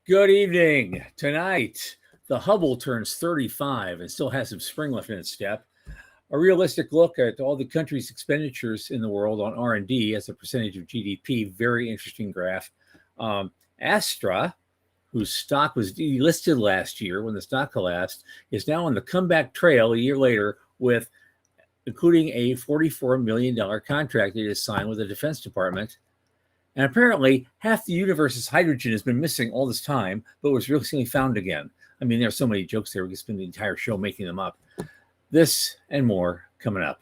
Good evening. Tonight, the Hubble turns 35 and still has some spring left in its step. A realistic look at all the country's expenditures in the world on R&D as a percentage of GDP. Very interesting graph. Astra, whose stock was delisted last year when the stock collapsed, is now on the comeback trail a year later with including a $44 million contract it has signed with the Defense Department. And apparently, half the universe's hydrogen has been missing all this time, but was recently found again. I mean, there are so many jokes there, we could spend the entire show making them up. This and more coming up.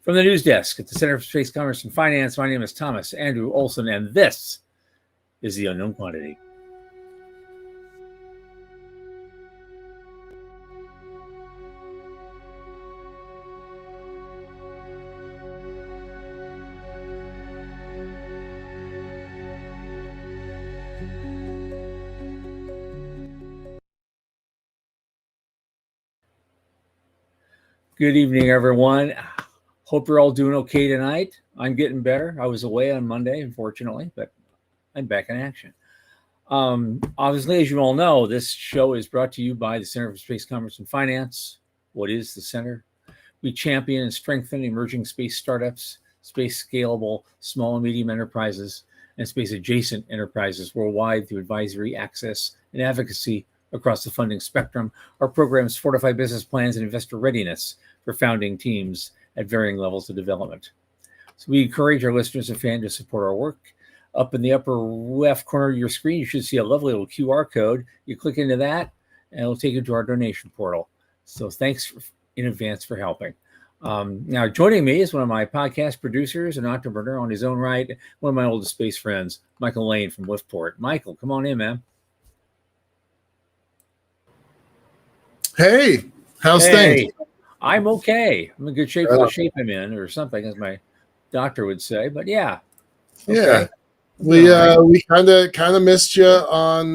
From the news desk at the Center for Space Commerce and Finance, my name is Thomas Andrew Olson, and this is The Unknown Quantity. Good evening, everyone. Hope you're all doing okay tonight. I'm getting better. I was away on Monday, unfortunately, but I'm back in action. Obviously, as you all know, this show is brought to you by the Center for Space Commerce and Finance. What is the Center? We champion and strengthen emerging space startups, space scalable small and medium enterprises, and space adjacent enterprises worldwide through advisory, access, and advocacy across the funding spectrum. Our programs fortify business plans and investor readiness for founding teams at varying levels of development. So we encourage our listeners and fans to support our work. Up in the upper left corner of your screen, you should see a lovely little QR code. You click into that, and it'll take you to our donation portal. So thanks in advance for helping. Now, joining me is one of my podcast producers and entrepreneur on his own right, one of my oldest space friends, Michael Lane from Liftport. Michael, come on in, man. Hey, how's things? I'm okay. I'm in good shape for the shape I'm in, or something, as my doctor would say. But yeah, okay. Yeah, we kind of missed you on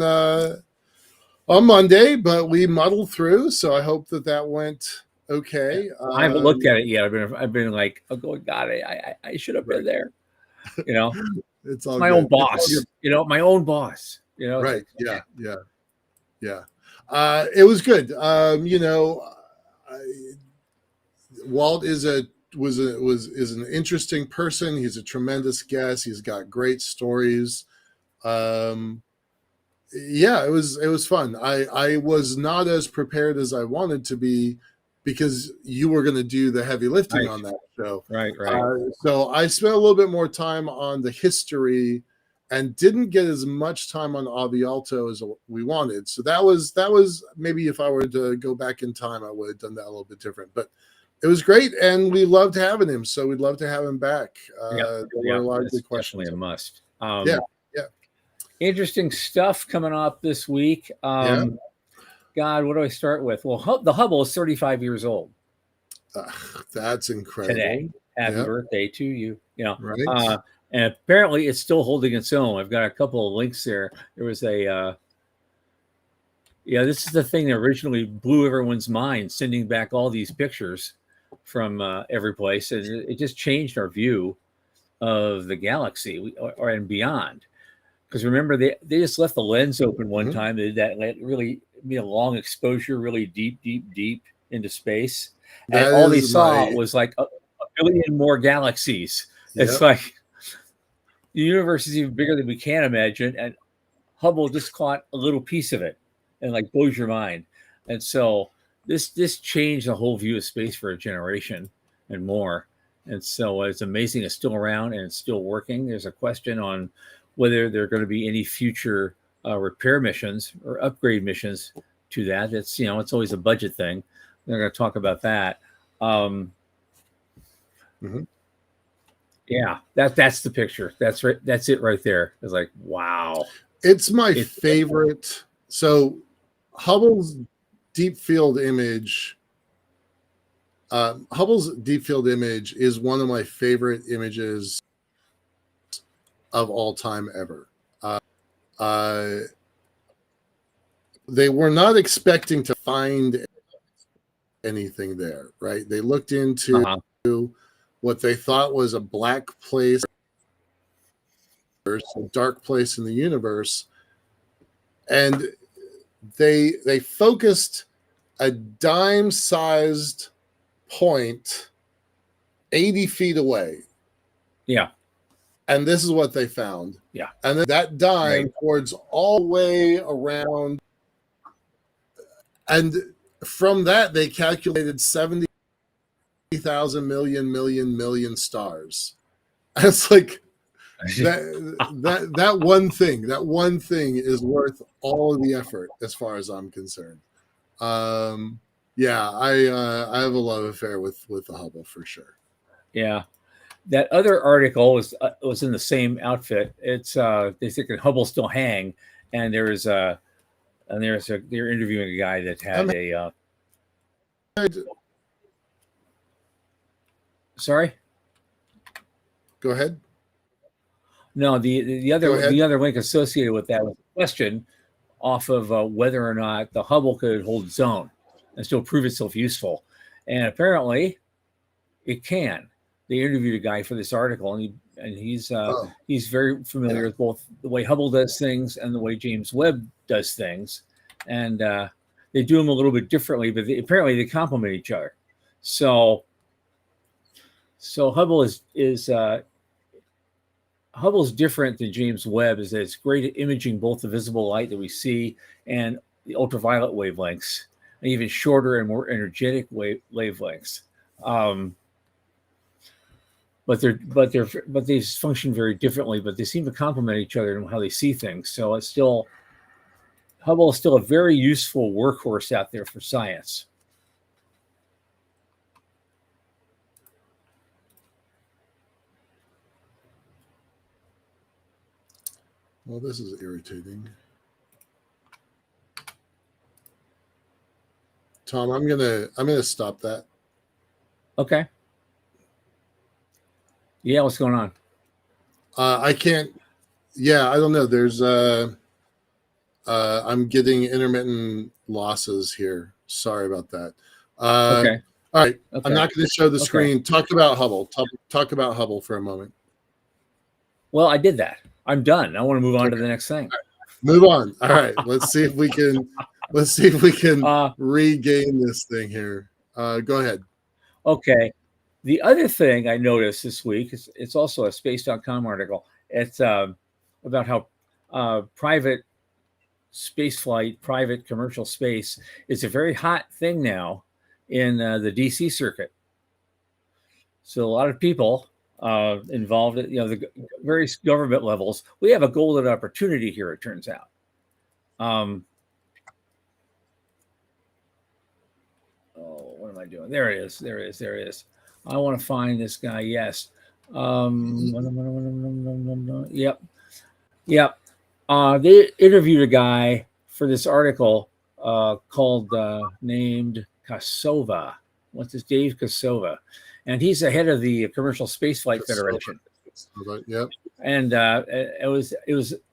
Monday, but we muddled through. So I hope that went okay. I haven't looked at it yet. I've been like, oh God, I should have been there. You know, it's all my good. own boss. You know, my own boss. You know, right? Yeah. It was good. Walt is an interesting person. He's a tremendous guest. He's got great stories. Yeah, it was fun. I was not as prepared as I wanted to be because you were going to do the heavy lifting on that show. Right. So I spent a little bit more time on the history and didn't get as much time on Avialto as we wanted. So that was maybe if I were to go back in time, I would have done that a little bit different. But it was great, and we loved having him. So we'd love to have him back. There were a lot of good questions. Definitely a must. Yeah. Interesting stuff coming up this week. God, what do I start with? Well, the Hubble is 35 years old. That's incredible. Today. Happy birthday to you. You know, right. And apparently it's still holding its own. I've got a couple of links there. There was this is the thing that originally blew everyone's mind, sending back all these pictures from every place. And it just changed our view of the galaxy and beyond. Because remember, they just left the lens open one time. They did that really a long exposure, really deep into space. And all they saw was like a billion more galaxies. Yep. It's like the universe is even bigger than we can imagine, and Hubble just caught a little piece of it and like blows your mind. And so this changed the whole view of space for a generation and more. And so it's amazing it's still around and it's still working. There's a question on whether there are going to be any future repair missions or upgrade missions to that. It's it's always a budget thing. We're going to talk about that. Yeah, that's the picture. That's right. That's it right there. It's like, wow. It's my favorite. So Hubble's deep field image. Hubble's deep field image is one of my favorite images of all time ever. They were not expecting to find anything there, right? They looked into what they thought was a black place, a dark place in the universe, and they focused a dime-sized point 80 feet away. Yeah. And this is what they found. Yeah. And then that dime Right. towards all the way around. And from that, they calculated 70,000 million stars. And it's like that one thing is worth all of the effort as far as I'm concerned. Yeah, I have a love affair with the Hubble for sure. Yeah. That other article was in the same outfit. It's they think that Hubble still hang, and they're interviewing a guy that had sorry. Go ahead. No, the other link associated with that was a question off of whether or not the Hubble could hold its own and still prove itself useful, and apparently it can. They interviewed a guy for this article, and he's very familiar with both the way Hubble does things and the way James Webb does things, and they do them a little bit differently, but apparently they complement each other. So Hubble is Hubble's different than James Webb is that it's great at imaging both the visible light that we see and the ultraviolet wavelengths, and even shorter and more energetic wavelengths. But they function very differently, but they seem to complement each other in how they see things. So Hubble is still a very useful workhorse out there for science. Well, this is irritating. Tom, I'm gonna stop that. Okay. Yeah, what's going on? I can't. Yeah, I don't know. There's I'm getting intermittent losses here. Sorry about that. Okay. All right. Okay. I'm not going to show the screen. Talk about Hubble. Talk about Hubble for a moment. Well, I did that. I'm done. I want to move on to the next thing. Right. Move on. All right. Let's see if we can regain this thing here. Go ahead. Okay. The other thing I noticed this week is it's also a space.com article. It's about how private spaceflight, private commercial space is a very hot thing now in the DC circuit. So a lot of people involved at the various government levels. We have a golden opportunity here, it turns out. What am I doing? There it is. I want to find this guy. Yes. Yep. They interviewed a guy for this article called named Kosova. What's his Dave Kosova, and he's the head of the Commercial Spaceflight Federation. Yep. And it was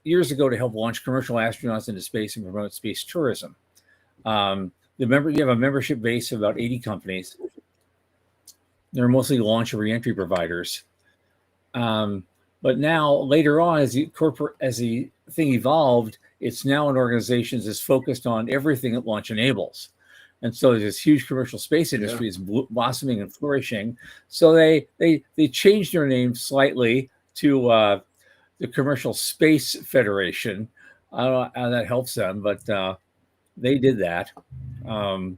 years ago to help launch commercial astronauts into space and promote space tourism. You have a membership base of about 80 companies. They're mostly launch and reentry providers. But now, later on, as the thing evolved, it's now an organization that's focused on everything that launch enables. And so this huge commercial space industry is blossoming and flourishing. So they changed their name slightly to the Commercial Space Federation. I don't know how that helps them, but they did that. And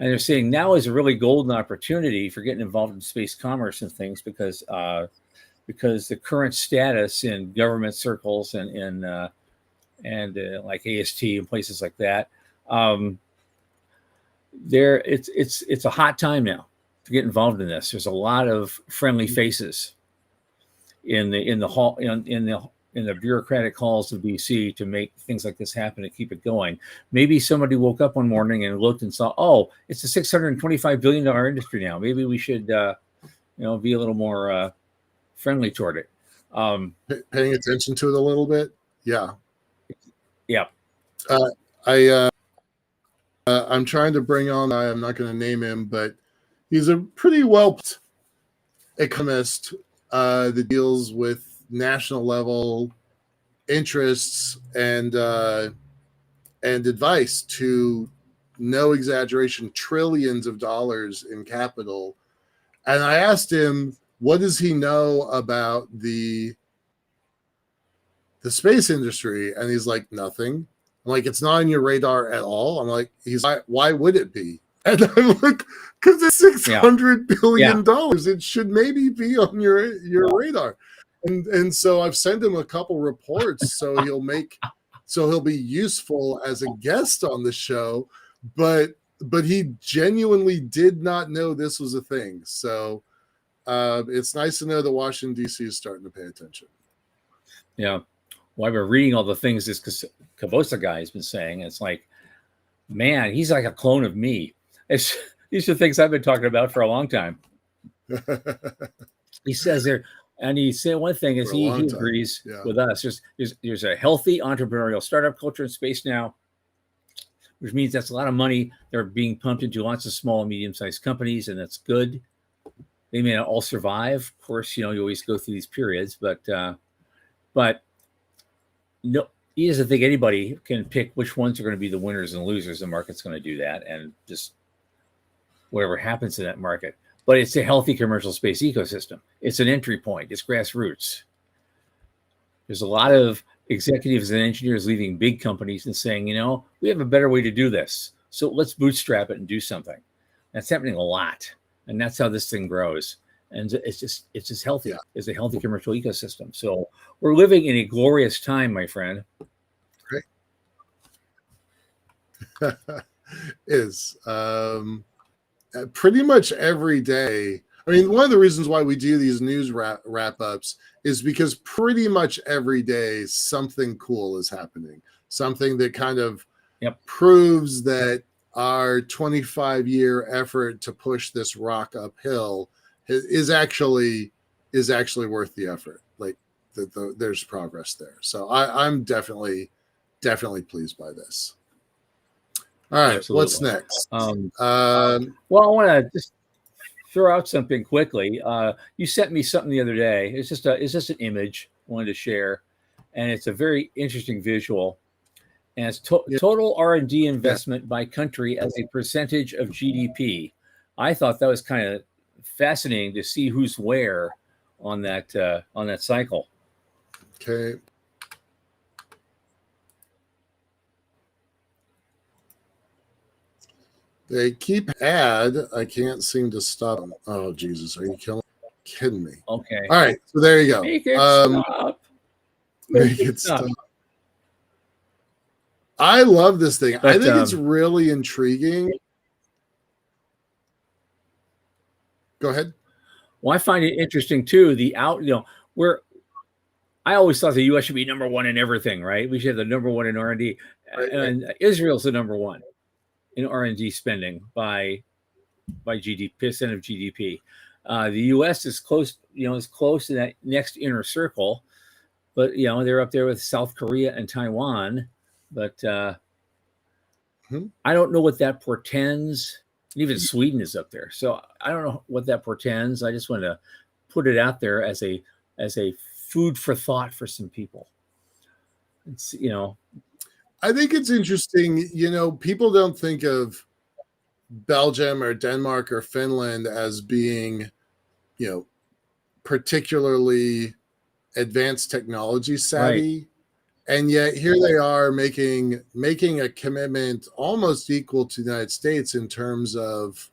they're saying now is a really golden opportunity for getting involved in space commerce and things because the current status in government circles and like AST and places like that, it's a hot time now to get involved in this. There's a lot of friendly faces in the bureaucratic halls of DC to make things like this happen and keep it going. Maybe somebody woke up one morning and looked and saw, oh, it's a $625 billion industry now. Maybe we should, be a little more friendly toward it. Paying attention to it a little bit. Yeah. Yeah. I'm trying to bring on, I'm not going to name him, but he's a pretty well economist that deals with national level interests and advice to, no exaggeration, trillions of dollars in capital. And I asked him, what does he know about the space industry? And he's like, nothing. I'm like, it's not on your radar at all. I'm like, why would it be? And I'm like, because it's $600 billion. It should maybe be on your radar. And so I've sent him a couple reports so he'll be useful as a guest on the show. But he genuinely did not know this was a thing. So it's nice to know that Washington, D.C. is starting to pay attention. Yeah. Well, I've been reading all the things this Cavosa guy has been saying. It's like, man, he's like a clone of me. These are things I've been talking about for a long time. He says there, and he said one thing is he agrees with us. There's a healthy entrepreneurial startup culture in space now, which means that's a lot of money. They're being pumped into lots of small and medium-sized companies, and that's good. They may not all survive. Of course, you always go through these periods, but no, he doesn't think anybody can pick which ones are going to be the winners and losers. The market's going to do that, and just whatever happens in that market. But it's a healthy commercial space ecosystem. It's an entry point. It's grassroots. There's a lot of executives and engineers leaving big companies and saying, we have a better way to do this. So let's bootstrap it and do something. That's happening a lot. And that's how this thing grows. And it's just healthy. Yeah. It's a healthy commercial ecosystem. So we're living in a glorious time, my friend. Great. Is pretty much every day. I mean, one of the reasons why we do these news wrap-ups is because pretty much every day something cool is happening. Something that kind of proves that our 25-year effort to push this rock uphill is actually worth the effort. Like there's progress there. So I'm definitely pleased by this. All right, absolutely. What's next? Well, I want to just throw out something quickly. You sent me something the other day. It's just an image I wanted to share, and it's a very interesting visual. And it's total R&D investment by country as a percentage of GDP. I thought that was kind of fascinating to see who's where on that cycle. Okay. They keep I can't seem to stop them. Oh, Jesus. Are you kidding me? Okay. All right. So there you go. Make it stop. Make it stop. I love this thing. I think it's really intriguing. Go ahead. Well, I find it interesting too. I always thought the U.S. should be number one in everything, right? We should have the number one in R&D, and Israel's the number one in R&D spending by GDP, percent of GDP. The U.S. is close, is close to that next inner circle, but they're up there with South Korea and Taiwan. But I don't know what that portends. Even Sweden is up there, so I don't know what that portends. I just want to put it out there as a food for thought for some people. It's I think it's interesting. People don't think of Belgium or Denmark or Finland as being, particularly advanced technology savvy. Right. And yet here they are making a commitment almost equal to the United States in terms of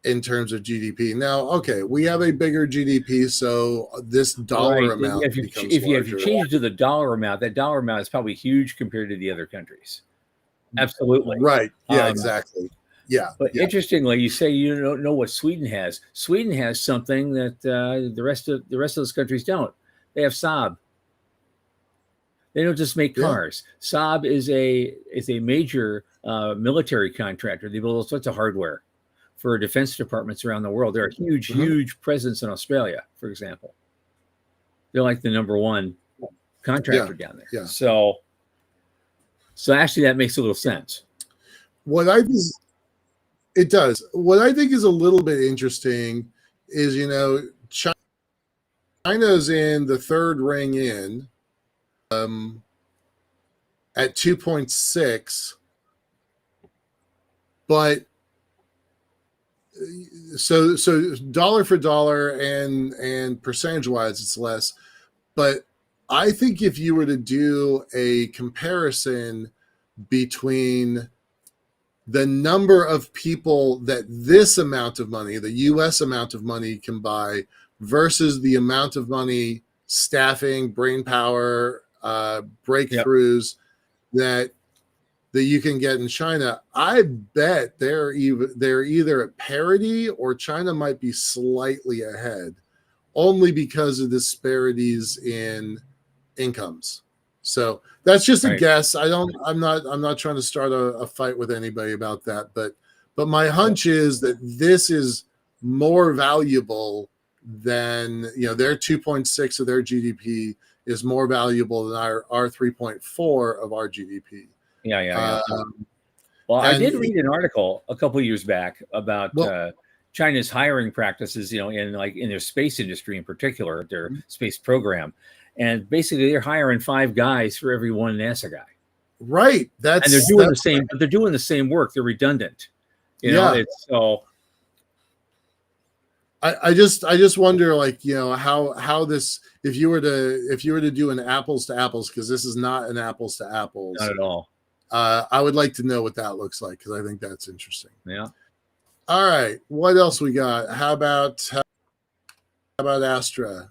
GDP. Now, okay, we have a bigger GDP, so this dollar amount becomes larger. If you change it to the dollar amount, that dollar amount is probably huge compared to the other countries. Absolutely. Right. Yeah, exactly. Yeah. But interestingly, you say you don't know what Sweden has. Sweden has something that the rest of those countries don't. They have Saab. They don't just make cars. Saab is a major military contractor. They build all sorts of hardware for defense departments around the world. They're a huge presence in Australia, for example. They're like the number one contractor down there. Yeah. So actually that makes a little sense. It does. What I think is a little bit interesting is, China's in the third ring in, at 2.6, but so dollar for dollar and percentage wise it's less, but I think if you were to do a comparison between the number of people that this amount of money, the US amount of money, can buy versus the amount of money, staffing, brain power, breakthroughs that you can get in China, I bet they're either at parity or China might be slightly ahead, only because of disparities in incomes. So that's just a guess. I'm not trying to start a fight with anybody about that, but my hunch is that this is more valuable than, their 2.6 of their GDP is more valuable than our 3.4 of our GDP. Yeah. Well, I did read an article a couple of years back about China's hiring practices, in their space industry in particular, their space program. And basically they're hiring 5 guys for every one NASA guy. Right. And they're doing the same, but they're doing the same work. They're redundant. It's so I just wonder, how this, if you were to do an apples to apples, because this is not an apples to apples. Not at all. I would like to know what that looks like, because I think that's interesting. Yeah. All right. What else we got? How about Astra?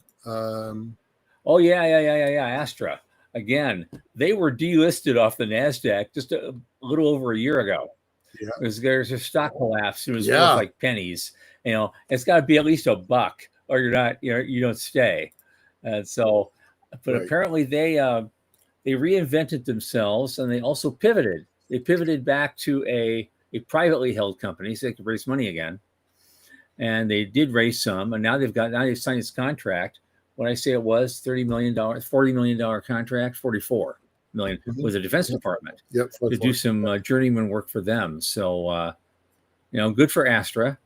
Oh yeah. Astra. Again, they were delisted off the NASDAQ just a little over a year ago. Yeah. Because there's a stock collapse. It was worth like pennies. It's got to be at least $1, or you're not. You don't stay. And so, but apparently they reinvented themselves, and they also pivoted. They pivoted back to a privately held company, so they could raise money again. And they did raise some, and now they've signed this contract. What I say it was $30 million, $40 million contract, $44 million with the Defense Department to do some journeyman work for them. So, good for Astra.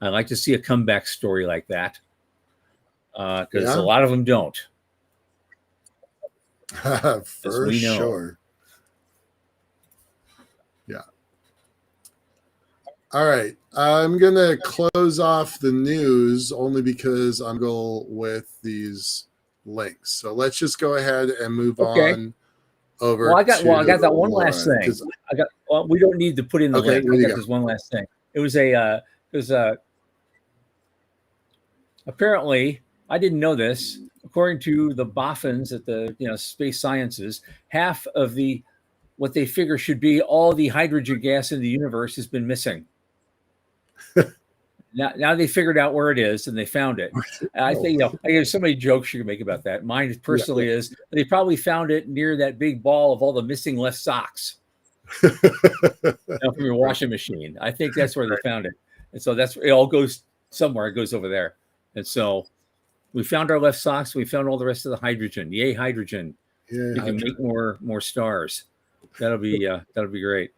I'd like to see a comeback story like that, because a lot of them don't. For sure. Yeah. All right. I'm going to close off the news only because I'm going with these links. So let's just go ahead and move on over. Well, I got that one last thing. We don't need to put in the link. I got this one last thing. It was apparently, I didn't know this. According to the Boffins at the Space Sciences, half of what they figure should be all the hydrogen gas in the universe has been missing. Now they figured out where it is, and they found it. I think I have so many jokes you can make about that. Mine personally is they probably found it near that big ball of all the missing left socks from your washing machine. I think that's where they found it, and so it all goes somewhere. It goes over there, and so we found our left socks. We found all the rest of the hydrogen. Yay, hydrogen! You can make more stars. That'll be great.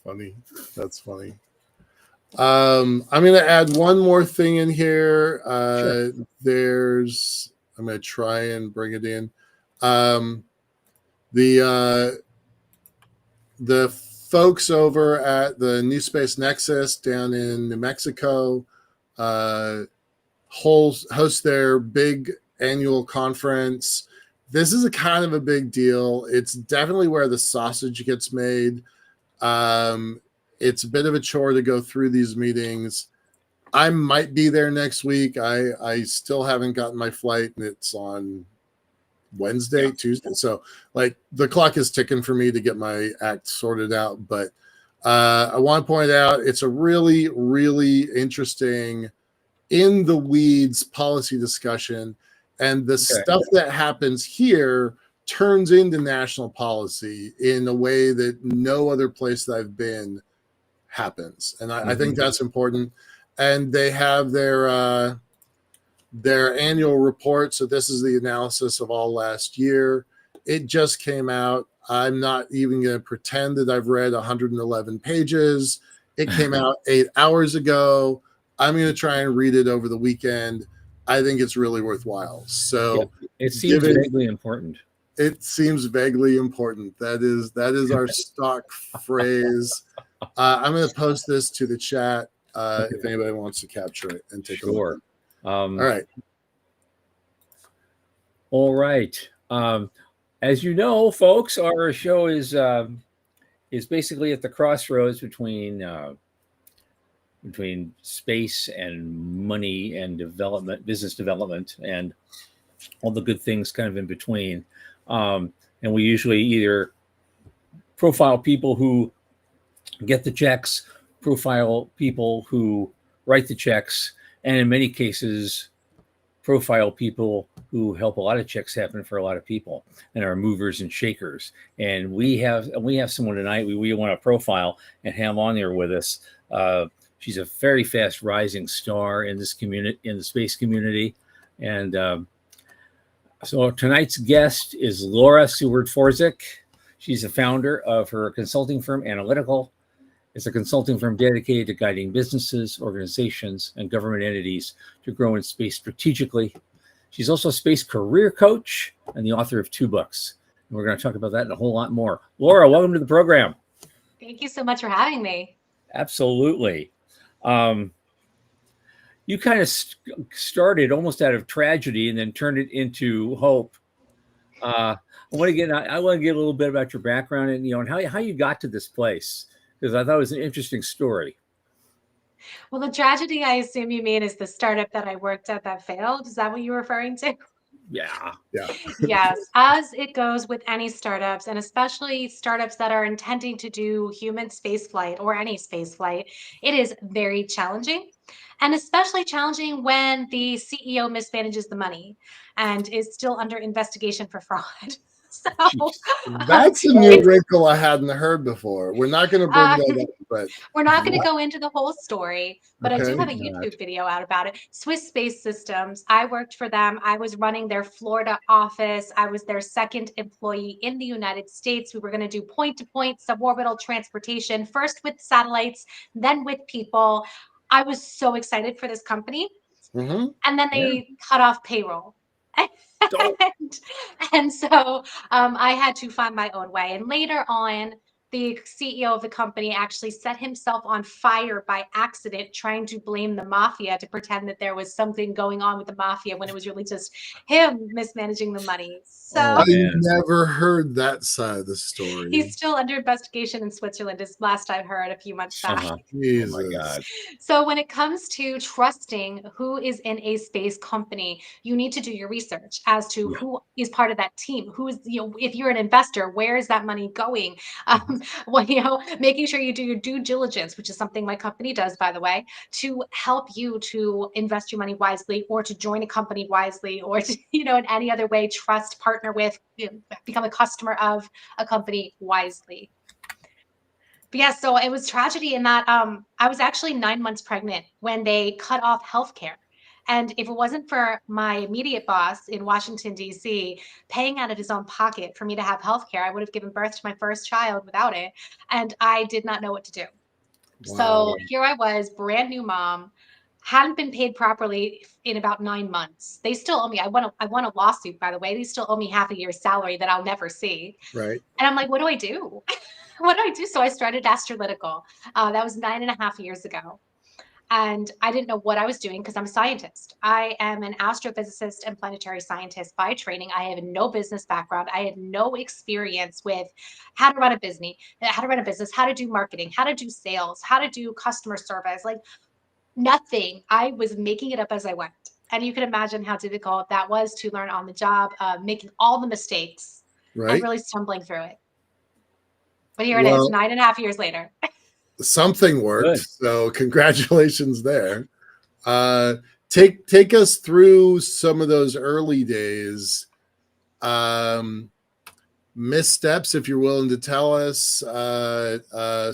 Funny. That's funny. I'm going to add one more thing in here. I'm going to try and bring it in. The folks over at the New Space Nexus down in New Mexico host their big annual conference. This is a kind of a big deal. It's definitely where the sausage gets made. It's a bit of a chore to go through these meetings. I might be there next week. I still haven't gotten my flight, and it's on Wednesday, Tuesday. So the clock is ticking for me to get my act sorted out. But I want to point out it's a really, really interesting in the weeds policy discussion. And the stuff that happens here turns into national policy in a way that no other place that I've been happens. And I think that's important. And they have their annual report. So this is the analysis of all last year. It just came out. I'm not even going to pretend that I've read 111 pages. It came out 8 hours ago. I'm going to try and read it over the weekend. I think it's really worthwhile. So it seems vaguely important. It seems vaguely important. That is our stock phrase. I'm going to post this to the chat if anybody wants to capture it and take a look. All right. All right. As you know, folks, our show is basically at the crossroads between space and money and development, business development, and all the good things kind of in between. And we usually either profile people who get the checks, profile people who write the checks, and in many cases, profile people who help a lot of checks happen for a lot of people and are movers and shakers. And we have someone tonight we want to profile and have on there with us. She's a very fast rising star in this community, in the space community. And so tonight's guest is Laura Seward Forczyk. She's the founder of her consulting firm, Astralytical. It's a consulting firm dedicated to guiding businesses, organizations, and government entities to grow in space strategically. She's also a space career coach and the author of 2 books. And we're going to talk about that and a whole lot more. Laura, welcome to the program. Thank you so much for having me. Absolutely. You kind of started almost out of tragedy and then turned it into hope. I want to get a little bit about your background and and how you got to this place, because I thought it was an interesting story. Well, the tragedy I assume you mean is the startup that I worked at that failed. Is that what you're referring to? Yeah. Yes, as it goes with any startups, and especially startups that are intending to do human space flight or any space flight, it is very challenging. And especially challenging when the CEO mismanages the money and is still under investigation for fraud. So That's a new wrinkle I hadn't heard before. We're not going to bring that up, but we're not going to go into the whole story, but Okay. I do have a YouTube video out about it. Swiss Space Systems. I worked for them. I was running their Florida office. I was their second employee in the United States. We were going to do point-to-point suborbital transportation, first with satellites, then with people. I was so excited for this company. Mm-hmm. And then they cut off payroll. and so I had to find my own way. And later on, the CEO of the company actually set himself on fire by accident, trying to blame the mafia to pretend that there was something going on with the mafia when it was really just him mismanaging the money. So I never heard that side of the story. He's still under investigation in Switzerland, is last I heard a few months back. Jesus. Oh my God. So when it comes to trusting who is in a space company, you need to do your research as to who is part of that team. Who is, if you're an investor, where is that money going? Making sure you do your due diligence, which is something my company does, by the way, to help you to invest your money wisely, or to join a company wisely, or to, in any other way, trust, partner with, become a customer of a company wisely. But yeah, so it was tragedy in that I was actually 9 months pregnant when they cut off healthcare. And if it wasn't for my immediate boss in Washington, D.C., paying out of his own pocket for me to have healthcare, I would have given birth to my first child without it. And I did not know what to do. Wow. So here I was, brand new mom, hadn't been paid properly in about 9 months. They still owe me. I won a lawsuit, by the way. They still owe me half a year's salary that I'll never see. Right. And I'm like, what do I do? What do I do? So I started Astralytical. That was 9.5 years ago. And I didn't know what I was doing because I'm a scientist. I am an astrophysicist and planetary scientist by training. I have no business background. I had no experience with how to run a business, how to do marketing, how to do sales, how to do customer service, like nothing. I was making it up as I went. And you can imagine how difficult that was to learn on the job, making all the mistakes and really stumbling through it. But here it is, 9.5 years later. Something worked. Good. So congratulations there. Take us through some of those early days. Missteps, if you're willing to tell us,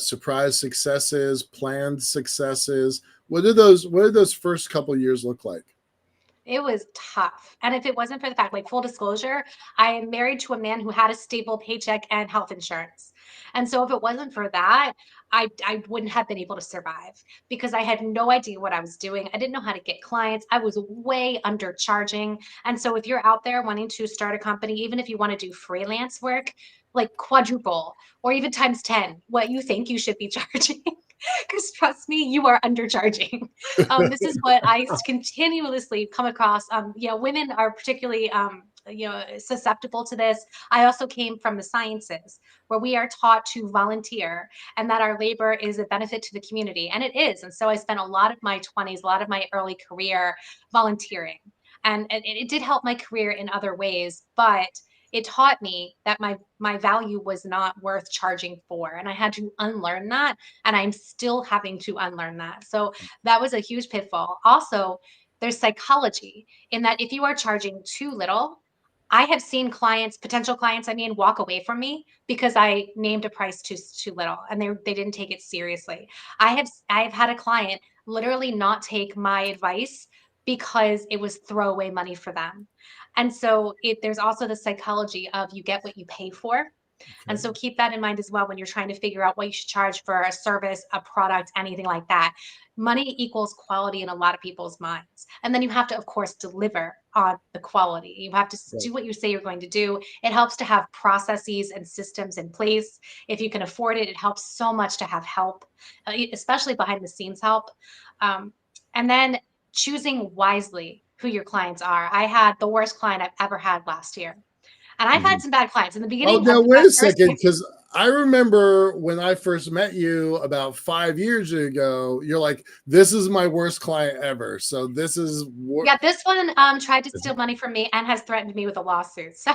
surprise successes, planned successes. What did those first couple of years look like? It was tough. And if it wasn't for the fact, like full disclosure, I am married to a man who had a stable paycheck and health insurance. And so if it wasn't for that, I wouldn't have been able to survive because I had no idea what I was doing. I didn't know how to get clients. I was way undercharging. And so if you're out there wanting to start a company, even if you want to do freelance work, like quadruple or even times 10 what you think you should be charging. Because trust me, you are undercharging. This is what I continuously come across. Women are particularly susceptible to this. I also came from the sciences where we are taught to volunteer and that our labor is a benefit to the community, and it is. And so I spent a lot of my 20s, a lot of my early career volunteering, and it did help my career in other ways, but it taught me that my value was not worth charging for, and I had to unlearn that, and I'm still having to unlearn that. So that was a huge pitfall. Also, there's psychology in that if you are charging too little, I have seen clients, potential clients, I mean, walk away from me because I named a price too little and they didn't take it seriously. I've had a client literally not take my advice because it was throwaway money for them. And so there's also the psychology of you get what you pay for. And so keep that in mind as well when you're trying to figure out what you should charge for a service, a product, anything like that. Money equals quality in a lot of people's minds. And then you have to, of course, deliver on the quality. You have to do what you say you're going to do. It helps to have processes and systems in place. If you can afford it, it helps so much to have help, especially behind the scenes help. And then choosing wisely who your clients are. I had the worst client I've ever had last year. And I've had some bad clients in the Oh, beginning now of wait that a first second, year. because I remember when I first met you about 5 years ago, you're like, this is my worst client ever. So this is Yeah, this one tried to steal money from me and has threatened me with a lawsuit. So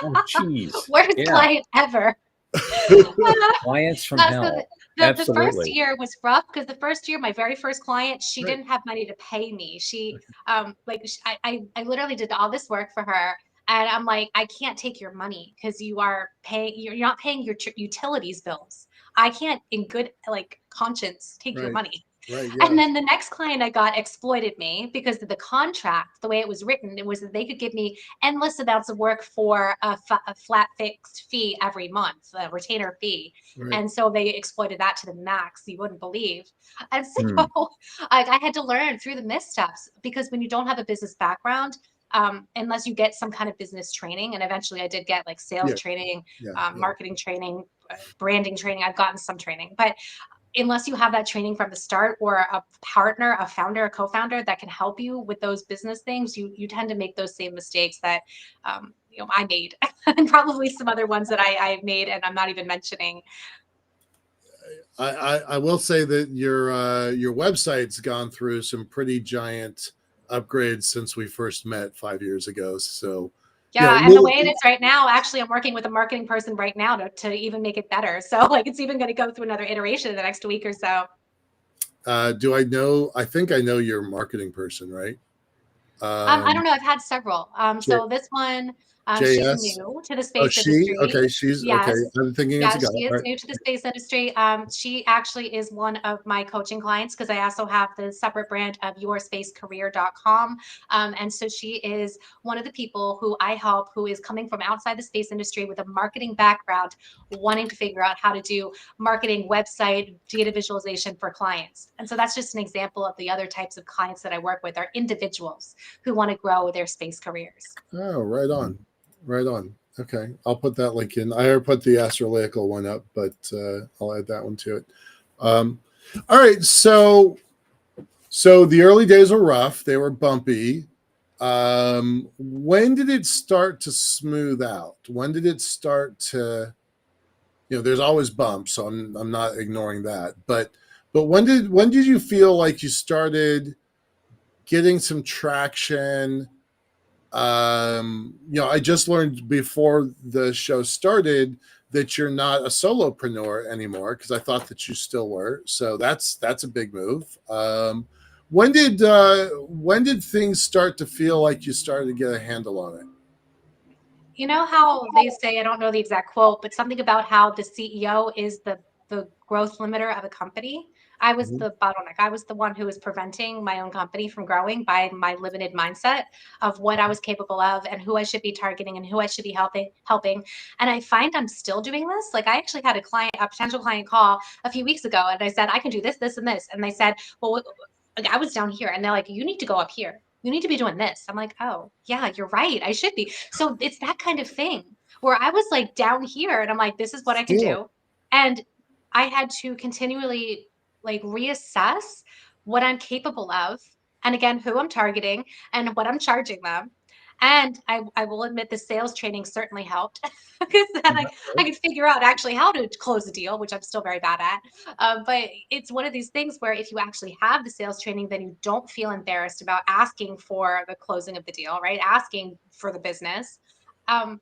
Oh, geez. worst Yeah. client ever. Clients from So hell. the first Absolutely. year was rough because the first year, my very first client, she Right. didn't have money to pay me. She I literally did all this work for her. And I'm like, I can't take your money because you're not paying your utilities bills. I can't in good like conscience take your Right. money. Right. And Yeah. then the next client I got exploited me because of the contract, the way it was written, it was that they could give me endless amounts of work for a flat fixed fee every month, a retainer fee. Right. And so they exploited that to the max, you wouldn't believe. And so Hmm. I had to learn through the missteps because when you don't have a business background, unless you get some kind of business training, and eventually I did get like sales Yeah. training, Yeah. marketing training, branding training, I've gotten some training, but unless you have that training from the start or a partner, a founder, a co-founder that can help you with those business things, you tend to make those same mistakes that I made and probably some other ones that I made and I'm not even mentioning. I will say that your website's gone through some pretty giant upgrades since we first met 5 years ago. So, Yeah, and the way it is right now, actually, I'm working with a marketing person right now to even make it better. So like it's even going to go through another iteration in the next week or so. Do I know? I think I know your marketing person, right? I don't know. I've had several. J- So this one, she's JS. new to the Oh, space she? industry. Okay, she's okay. Yes. I'm thinking it's Yeah, a guy. she is Right. new to the space industry. She actually is one of my coaching clients because I also have the separate brand of yourspacecareer.com. And so she is one of the people who I help who is coming from outside the space industry with a marketing background, wanting to figure out how to do marketing, website, data visualization for clients. And so that's just an example of the other types of clients that I work with are individuals who want to grow their space careers. Oh, right on. Right on. Okay. I'll put that link in. I already put the Astralytical one up, but I'll add that one to it. All right. So the early days were rough. They were bumpy. When did it start to smooth out? When did it start to, there's always bumps, so I'm not ignoring that. But when did you feel like you started getting some traction? I just learned before the show started that you're not a solopreneur anymore because I thought that you still were. So that's a big move. When did things start to feel like you started to get a handle on it? You know how they say, I don't know the exact quote, but something about how the CEO is the growth limiter of a company. I was Mhm. the bottleneck. I was the one who was preventing my own company from growing by my limited mindset of what I was capable of and who I should be targeting and who I should be helping. And I find I'm still doing this. Like I actually had a potential client call a few weeks ago, and I said, I can do this, this, and this. And they said, well, like, I was down here, and they're like, you need to go up here. You need to be doing this. I'm like, oh, yeah, you're right. I should be. So it's that kind of thing where I was like down here and I'm like, this is what I can Cool. do. And I had to continually like reassess what I'm capable of. And again, who I'm targeting and what I'm charging them. And I will admit the sales training certainly helped because then I could figure out actually how to close a deal, which I'm still very bad at. But it's one of these things where if you actually have the sales training, then you don't feel embarrassed about asking for the closing of the deal, right? Asking for the business. Um,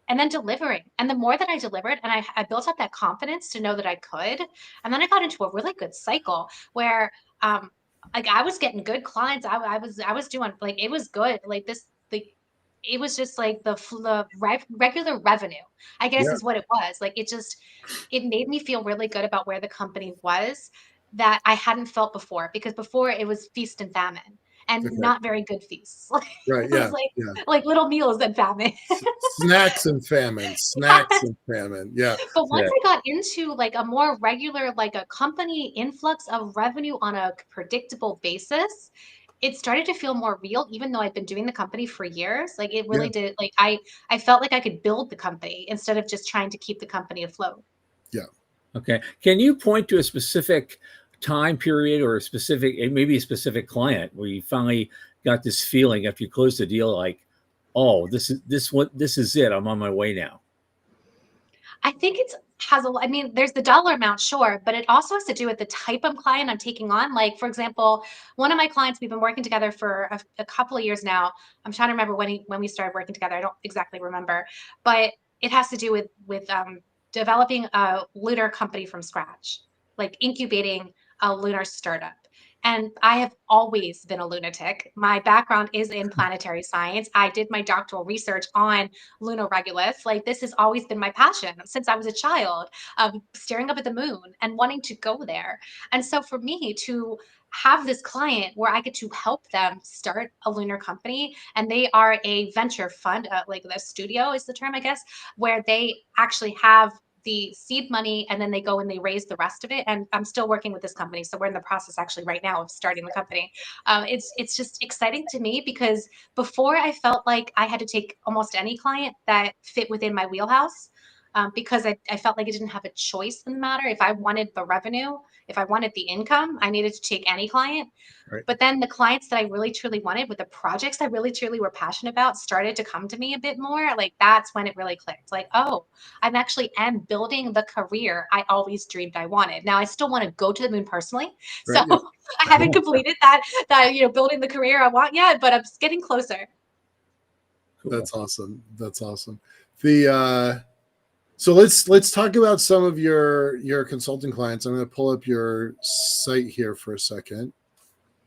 and then delivering. And the more that I delivered, and I built up that confidence to know that I could. And then I got into a really good cycle where, like I was getting good clients. I was doing like it was good. Like this, like it was just like regular revenue, I guess, Yeah. is what it was. Like it made me feel really good about where the company was that I hadn't felt before because before it was feast and famine and Okay. not very good feasts. Right. It was Yeah. Yeah. like little meals and famine. Snacks and famine. Snacks and famine. Yeah. But once Yeah. I got into like a more regular, like a company influx of revenue on a predictable basis, it started to feel more real, even though I've been doing the company for years. Like it Yeah. really did. Like I felt like I could build the company instead of just trying to keep the company afloat. Yeah. Okay. Can you point to a specific time period or a specific, maybe a specific client where you finally got this feeling after you closed the deal, like, oh, this is it. I'm on my way now. I think it's has a I mean, there's the dollar amount, sure, but it also has to do with the type of client I'm taking on. Like, for example, one of my clients, we've been working together for a couple of years now. I'm trying to remember when we started working together. I don't exactly remember, but it has to do with developing a lunar company from scratch, like incubating a lunar startup. And I have always been a lunatic. My background is in planetary science. I did my doctoral research on lunar regolith. Like this has always been my passion since I was a child, staring up at the moon and wanting to go there. And so for me to have this client where I get to help them start a lunar company, and they are a venture fund, like the studio is the term, I guess, where they actually have the seed money and then they go and they raise the rest of it. And I'm still working with this company, so we're in the process actually right now of starting the company. It's just exciting to me because before I felt like I had to take almost any client that fit within my wheelhouse, because I felt like I didn't have a choice in the matter. If I wanted the revenue, if I wanted the income, I needed to take any client. Right. But then the clients that I really truly wanted with the projects I really truly were passionate about started to come to me a bit more. Like that's when it really clicked. Like, oh, I'm actually am building the career I always dreamed I wanted. Now I still want to go to the moon personally. So Right. Yeah. I haven't completed that building the career I want yet, but I'm just getting closer. Cool. That's awesome. That's awesome. The so let's talk about some of your consulting clients. I'm going to pull up your site here for a second.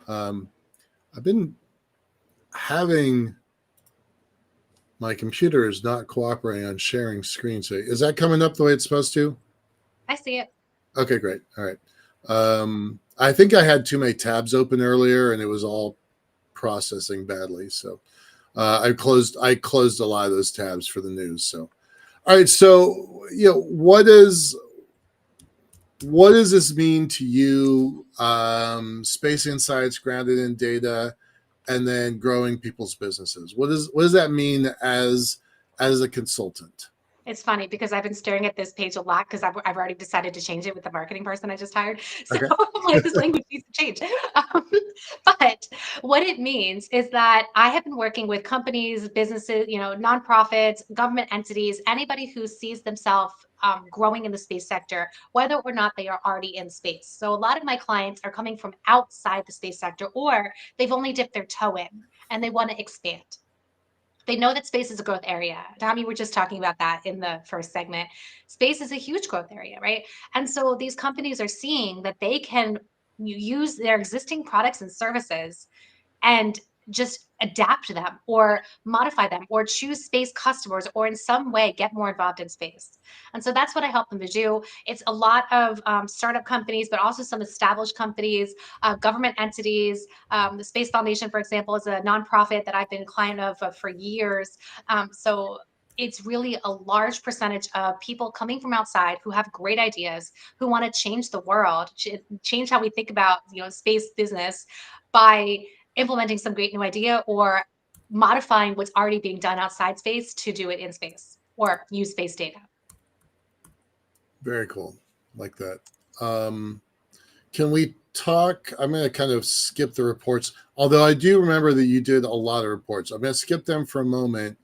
I've been having my computer is not cooperating on sharing screen. So is that coming up the way it's supposed to? I see it. Okay, great. All right. I think I had too many tabs open earlier and it was all processing badly. So I closed a lot of those tabs for the news. So all right. So what does this mean to you? Space insights grounded in data, and then growing people's businesses. What does that mean as a consultant? It's funny because I've been staring at this page a lot because I've already decided to change it with the marketing person I just hired. So Okay. I'm like, this language needs to change. Um, but what it means is that I have been working with companies, businesses, nonprofits, government entities, anybody who sees themselves growing in the space sector, whether or not they are already in space. So a lot of my clients are coming from outside the space sector, or they've only dipped their toe in and they want to expand. They know that space is a growth area. Tommy, we're just talking about that in the first segment. Space is a huge growth area, right? And so these companies are seeing that they can use their existing products and services and just adapt them or modify them or choose space customers or in some way get more involved in space. And so that's what I help them to do. It's a lot of startup companies, but also some established companies, government entities. The Space Foundation, for example, is a nonprofit that I've been a client of for years. So it's really a large percentage of people coming from outside who have great ideas, who want to change the world, change how we think about space business by implementing some great new idea or modifying what's already being done outside space to do it in space or use space data. Very cool. Like that. Can we talk? I'm going to kind of skip the reports, although I do remember that you did a lot of reports. I'm going to skip them for a moment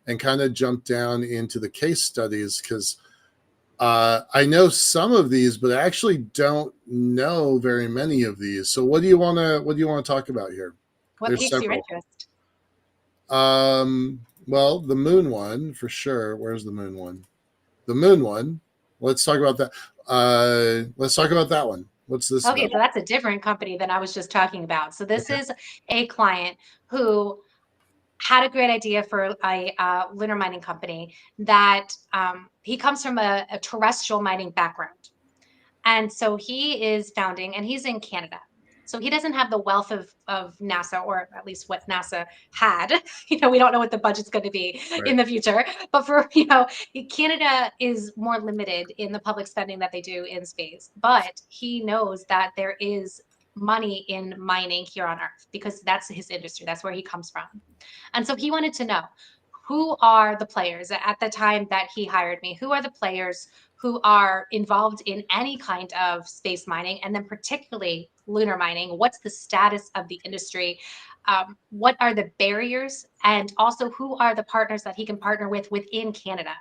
and kind of jump down into the case studies because I know some of these, but I actually don't know very many of these. So what do you want to talk about here? What There's piques several. your interest? Well, the moon one for sure. Where's the moon one? The moon one. Let's talk about that. Let's talk about that one. What's this Okay, about? so that's a different company than I was just talking about. So this is a client who had a great idea for a lunar mining company that he comes from a terrestrial mining background. And so he is founding, and he's in Canada. So he doesn't have the wealth of NASA, or at least what NASA had. We don't know what the budget's going to be in the future. But for, Canada is more limited in the public spending that they do in space. But he knows that there is money in mining here on Earth because that's his industry. That's where he comes from. And so he wanted to know, who are the players at the time that he hired me? Who are the players who are involved in any kind of space mining, and then particularly lunar mining? What's the status of the industry? What are the barriers? And also, who are the partners that he can partner with within Canada?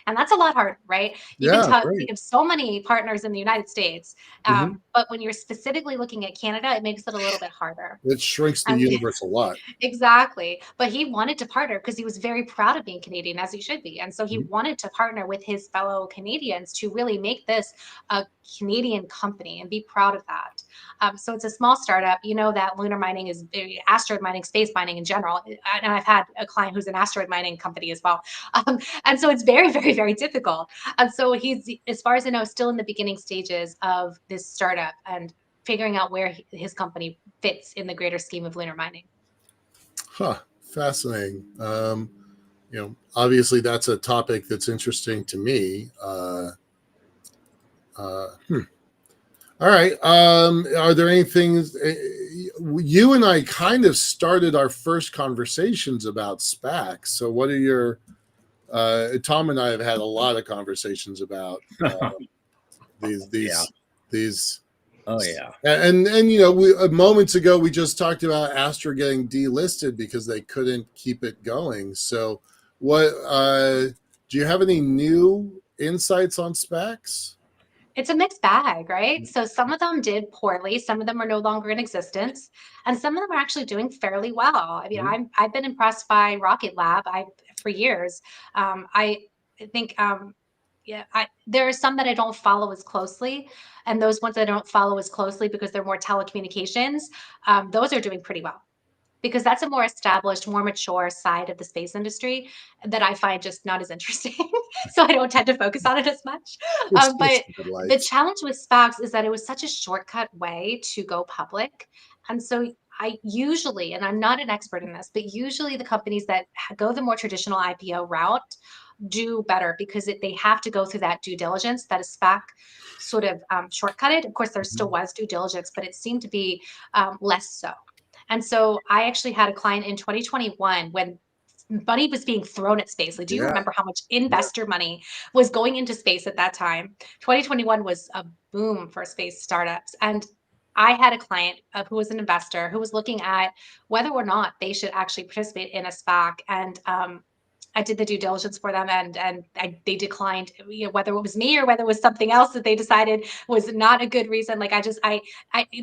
And that's a lot harder, right? You can think of so many partners in the United States, but when you're specifically looking at Canada, it makes it a little bit harder. It shrinks the universe a lot. Exactly. But he wanted to partner because he was very proud of being Canadian, as he should be. And so he wanted to partner with his fellow Canadians to really make this a Canadian company and be proud of that. So it's a small startup. You know that lunar mining is asteroid mining, space mining in general. And I've had a client who's an asteroid mining company as well. And so it's very, very, very difficult. And so he's, as far as I know, still in the beginning stages of this startup and figuring out where his company fits in the greater scheme of lunar mining. Huh. Fascinating. Obviously that's a topic that's interesting to me. All right. Are there any things you and I kind of started our first conversations about SPACs? So what are your Tom and I have had a lot of conversations about these. Oh yeah. And moments ago we just talked about Astra getting delisted because they couldn't keep it going. So what do you have any new insights on SPACs? It's a mixed bag, right? So some of them did poorly, some of them are no longer in existence, and some of them are actually doing fairly well. I mean, I've been impressed by Rocket Lab for years. I think there are some that I don't follow as closely, and those ones I don't follow as closely because they're more telecommunications. Those are doing pretty well because that's a more established, more mature side of the space industry that I find just not as interesting. So I don't tend to focus on it as much. But the challenge with SPACs is that it was such a shortcut way to go public. And so I usually, and I'm not an expert in this, but usually the companies that go the more traditional IPO route do better because they have to go through that due diligence that a SPAC sort of shortcutted. Of course, there still was due diligence, but it seemed to be less so. And so I actually had a client in 2021 when money was being thrown at space. Like, do you remember how much investor money was going into space at that time? 2021 was a boom for space startups. And I had a client who was an investor who was looking at whether or not they should actually participate in a SPAC. And I did the due diligence for them, and they declined, whether it was me or whether it was something else that they decided was not a good reason. Like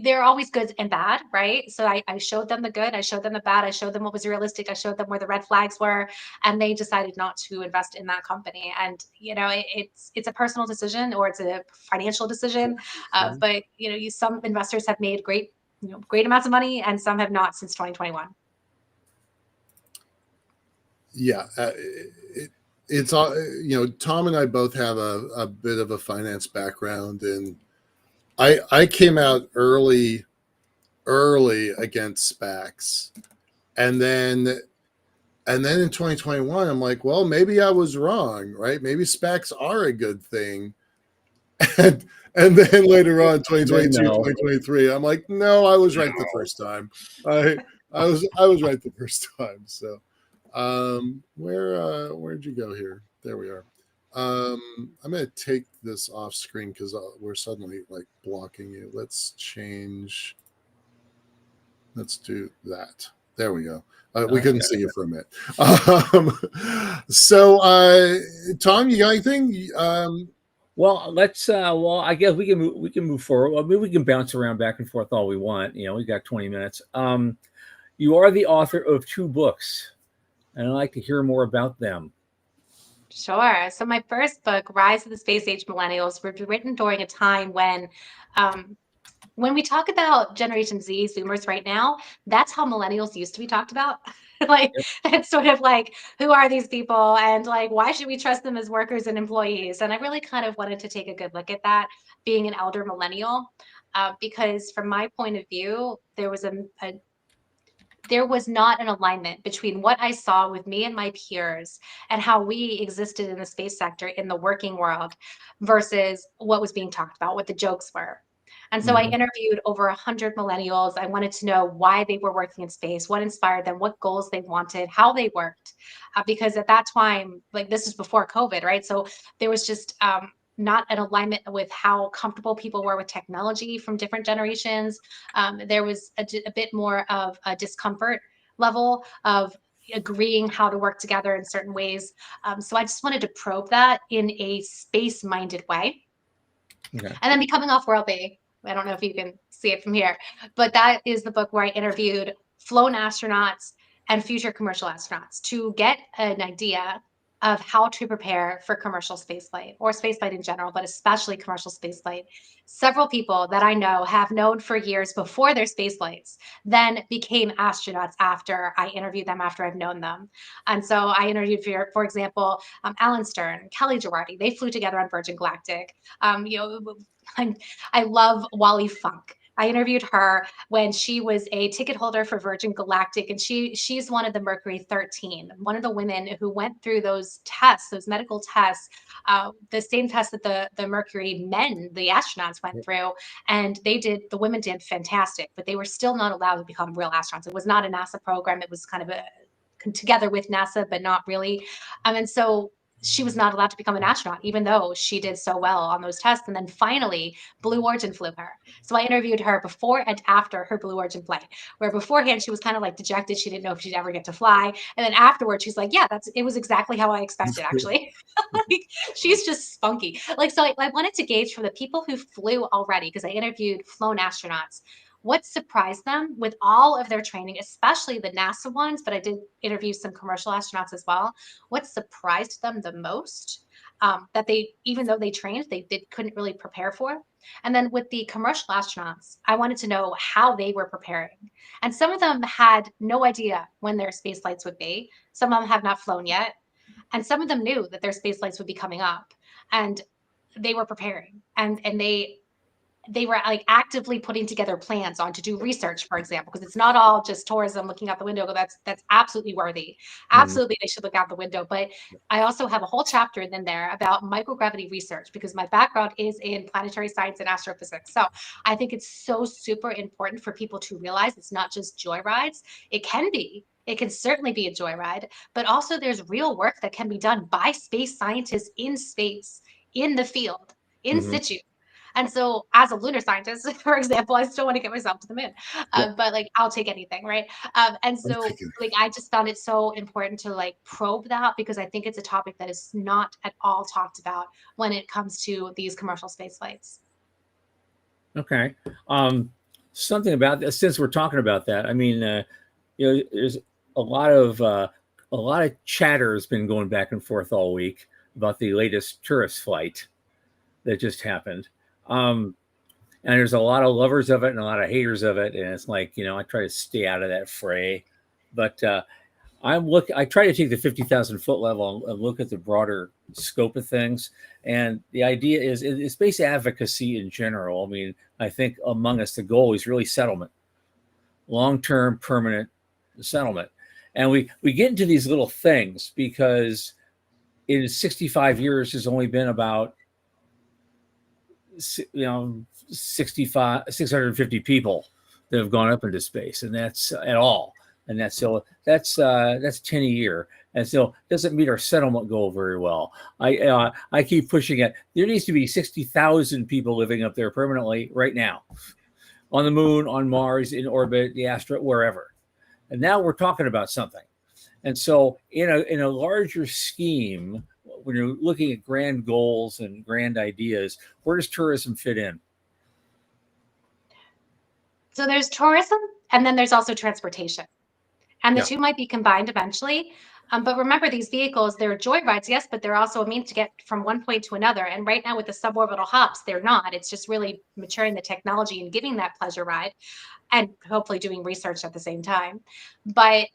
they're always good and bad, right? So I showed them the good, I showed them the bad, I showed them what was realistic, I showed them where the red flags were, and they decided not to invest in that company. And it's a personal decision or it's a financial decision, but some investors have made great amounts of money, and some have not since 2021. yeah, it's all, Tom and I both have a bit of a finance background, and I came out early against SPACs, and then in 2021 I'm like, well, maybe I was wrong, right? Maybe SPACs are a good thing. and then later on, 2022, No. 2023, I'm like, no, I was right the first time. I was right the first time. So where'd you go here? There we are. I'm gonna take this off screen because we're suddenly like blocking you. Let's do that. There we go. We couldn't see you for a minute. Tom, you got anything? Well, let's. Well, I guess we can move. We can move forward. I mean, we can bounce around back and forth all we want. We got 20 minutes. You are the author of 2 books, and I'd like to hear more about them. Sure. So my first book, Rise of the Space Age Millennials, was written during a time when we talk about Generation Z, Zoomers right now, that's how millennials used to be talked about. Like, Yep. it's sort of like, who are these people? And like, why should we trust them as workers and employees? And I really kind of wanted to take a good look at that, being an elder millennial, because from my point of view, there was not an alignment between what I saw with me and my peers and how we existed in the space sector in the working world versus what was being talked about, what the jokes were. And so I Mhm. interviewed over 100 millennials. I wanted to know why they were working in space, what inspired them, what goals they wanted, how they worked. Because at that time, like this is before COVID, right? So there was just not an alignment with how comfortable people were with technology from different generations. There was a bit more of a discomfort level of agreeing how to work together in certain ways. So I just wanted to probe that in a space minded way. Okay. And then Becoming Off Worldly. I don't know if you can see it from here, but that is the book where I interviewed flown astronauts and future commercial astronauts to get an idea of how to prepare for commercial spaceflight or spaceflight in general, but especially commercial spaceflight. Several people that I know have known for years before their spaceflights then became astronauts after I interviewed them, after I've known them. And so I interviewed, for example, Alan Stern, Kelly Girardi. They flew together on Virgin Galactic. I, I love Wally Funk. I interviewed her when she was a ticket holder for Virgin Galactic, and she's one of the Mercury 13, one of the women who went through those tests, those medical tests, the same tests that the Mercury men, the astronauts, went through, and the women did fantastic, but they were still not allowed to become real astronauts. It was not a NASA program. It was kind of together with NASA, but not really. And so she was not allowed to become an astronaut, even though she did so well on those tests. And then finally, Blue Origin flew her. So I interviewed her before and after her Blue Origin flight, where beforehand she was kind of like dejected. She didn't know if she'd ever get to fly. And then afterwards, she's like, yeah, it was exactly how I expected, actually. Like, she's just spunky. Like, so I wanted to gauge from the people who flew already, because I interviewed flown astronauts, what surprised them with all of their training, especially the NASA ones, but I did interview some commercial astronauts as well. What surprised them the most, that they, even though they trained, couldn't really prepare for. And then with the commercial astronauts, I wanted to know how they were preparing. And some of them had no idea when their space flights would be. Some of them have not flown yet. And some of them knew that their space flights would be coming up. And they were preparing. And they were like actively putting together plans on to do research, for example, because it's not all just tourism looking out the window. That's absolutely worthy. Mhm. Absolutely, they should look out the window. But I also have a whole chapter in there about microgravity research, because my background is in planetary science and astrophysics. So I think it's so super important for people to realize it's not just joyrides. It can be. It can certainly be a joyride, but also there's real work that can be done by space scientists in space, in the field, in Mhm. situ. And so, as a lunar scientist, for example, I still want to get myself to the moon, Yep. but like I'll take anything, right? And I'm so, thinking, like I just found it so important to like probe that, because I think it's a topic that is not at all talked about when it comes to these commercial space flights. Okay. Um, Something about that. Since we're talking about that, I mean, there's a lot of chatter has been going back and forth all week about the latest tourist flight that just happened. Um, and there's a lot of lovers of it and a lot of haters of it. And it's like, I try to stay out of that fray. But I try to take the 50,000 foot level and look at the broader scope of things. And the idea is space advocacy in general. I mean, I think among us, the goal is really settlement, long-term permanent settlement. And we get into these little things because in 65 years, there's only been about 650 people that have gone up into space, and that's at all. And that's 10 a year, and so it doesn't meet our settlement goal very well. I keep pushing it. There needs to be 60,000 people living up there permanently right now, on the moon, on Mars, in orbit, the asteroid, wherever. And now we're talking about something. And so in a larger scheme, when you're looking at grand goals and grand ideas, where does tourism fit in? So there's tourism, and then there's also transportation. And the Yeah. two might be combined eventually. But remember, these vehicles, they're joyrides, yes, but they're also a means to get from one point to another. And right now with the suborbital hops, they're not. It's just really maturing the technology and giving that pleasure ride and hopefully doing research at the same time. But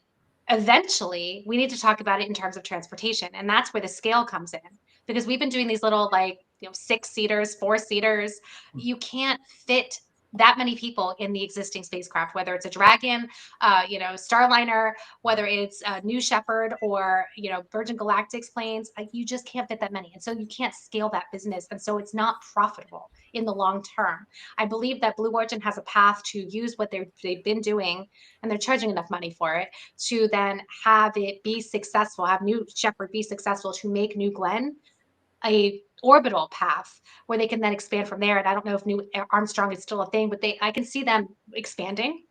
eventually we need to talk about it in terms of transportation, and that's where the scale comes in, because we've been doing these little, like, 6-seaters, 4-seaters. You can't fit that many people in the existing spacecraft, whether it's a Dragon, Starliner, whether it's New Shepard, or Virgin Galactic's planes. You just can't fit that many, and so you can't scale that business, and so it's not profitable in the long term. I believe that Blue Origin has a path to use what they've been doing, and they're charging enough money for it to then have it be successful, have New Shepard be successful, to make New Glenn a orbital path where they can then expand from there. And I don't know if New Armstrong is still a thing, but I can see them expanding.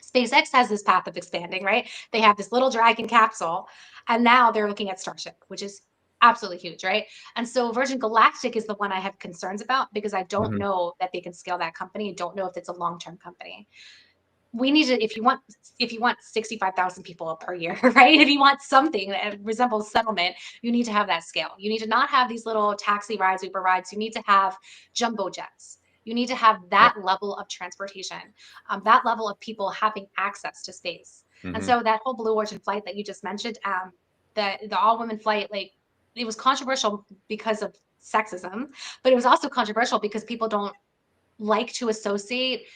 SpaceX has this path of expanding, right? They have this little Dragon capsule, and now they're looking at Starship, which is absolutely huge, right? And so Virgin Galactic is the one I have concerns about, because I don't Mhm. know that they can scale that company. I don't know if it's a long-term company. We need to, if you want 65,000 people per year, right? If you want something that resembles settlement, you need to have that scale. You need to not have these little taxi rides, Uber rides. You need to have jumbo jets. You need to have Yep. that level of transportation, that level of people having access to space. And Mhm. so that whole Blue Origin flight that you just mentioned, the all women flight, like, it was controversial because of sexism, but it was also controversial because people don't like to associate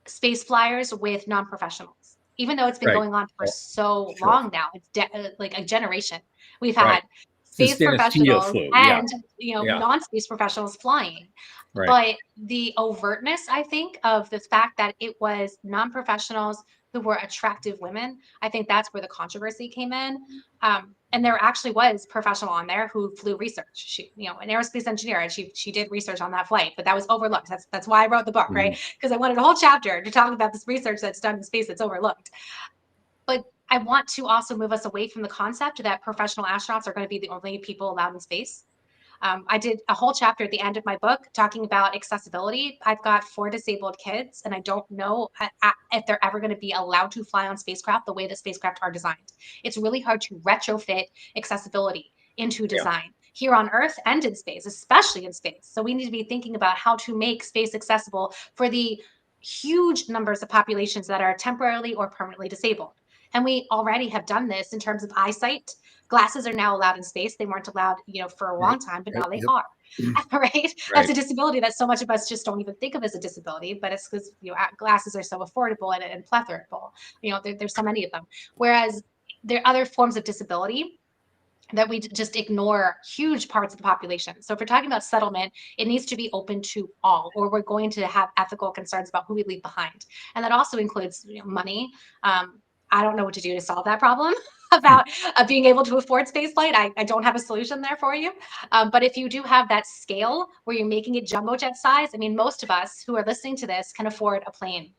space flyers with non-professionals, even though it's been Right. going on for Oh, so sure. long now. It's like a generation. We've Right. had Since space Dennis Tito professionals flew. Yeah. and Yeah. non-space professionals flying. Right. But the overtness, I think, of the fact that it was non-professionals who were attractive women, I think that's where the controversy came in. And there actually was professional on there who flew research. She, an aerospace engineer, and she did research on that flight, but that was overlooked. That's why I wrote the book, Mhm. right? Because I wanted a whole chapter to talk about this research that's done in space that's overlooked. But I want to also move us away from the concept that professional astronauts are going to be the only people allowed in space. I did a whole chapter at the end of my book talking about accessibility. I've got 4 disabled kids, and I don't know if they're ever going to be allowed to fly on spacecraft the way that spacecraft are designed. It's really hard to retrofit accessibility into Yeah. design here on Earth and in space, especially in space. So we need to be thinking about how to make space accessible for the huge numbers of populations that are temporarily or permanently disabled. And we already have done this in terms of eyesight. Glasses are now allowed in space. They weren't allowed, for a Right. long time, but Right. now they Yep. are. Right? That's Right. a disability that so much of us just don't even think of as a disability, but it's because glasses are so affordable and plethorable. There's so many of them. Whereas there are other forms of disability that we just ignore huge parts of the population. So if we're talking about settlement, it needs to be open to all, or we're going to have ethical concerns about who we leave behind. And that also includes money. I don't know what to do to solve that problem about being able to afford spaceflight. I don't have a solution there for you. But if you do have that scale where you're making it jumbo jet size, I mean, most of us who are listening to this can afford a plane,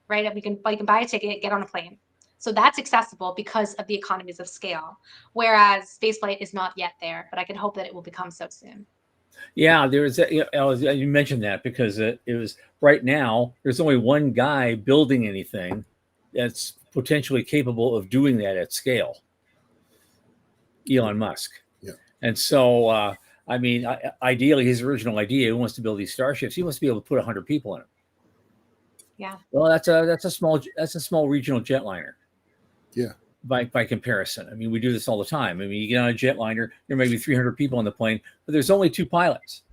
right? And you can buy a ticket, get on a plane. So that's accessible because of the economies of scale. Whereas spaceflight is not yet there, but I can hope that it will become so soon. Yeah, you mentioned that because it was right now. There's only one guy building anything that's potentially capable of doing that at scale. Elon Musk. Yeah. And so, I mean, ideally, his original idea, he wants to build these starships. He wants to be able to put 100 people in them. Yeah. Well, that's a small regional jetliner. Yeah. by comparison. I mean, we do this all the time. I mean, you get on a jetliner, there may be 300 people on the plane, but there's only 2 pilots.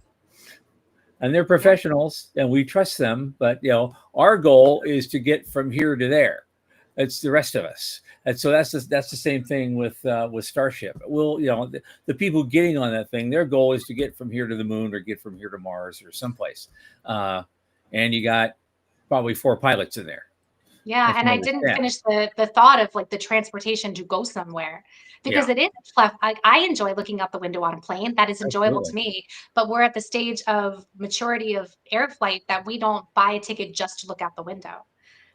And they're professionals, and we trust them. But our goal is to get from here to there. It's the rest of us, and so that's the same thing with Starship. The people getting on that thing, their goal is to get from here to the moon, or get from here to Mars, or someplace. And you got probably 4 pilots in there. Yeah, and I didn't finish the thought of like the transportation to go somewhere, because it is I enjoy looking out the window on a plane. That is enjoyable to me. But we're at the stage of maturity of air flight that we don't buy a ticket just to look out the window.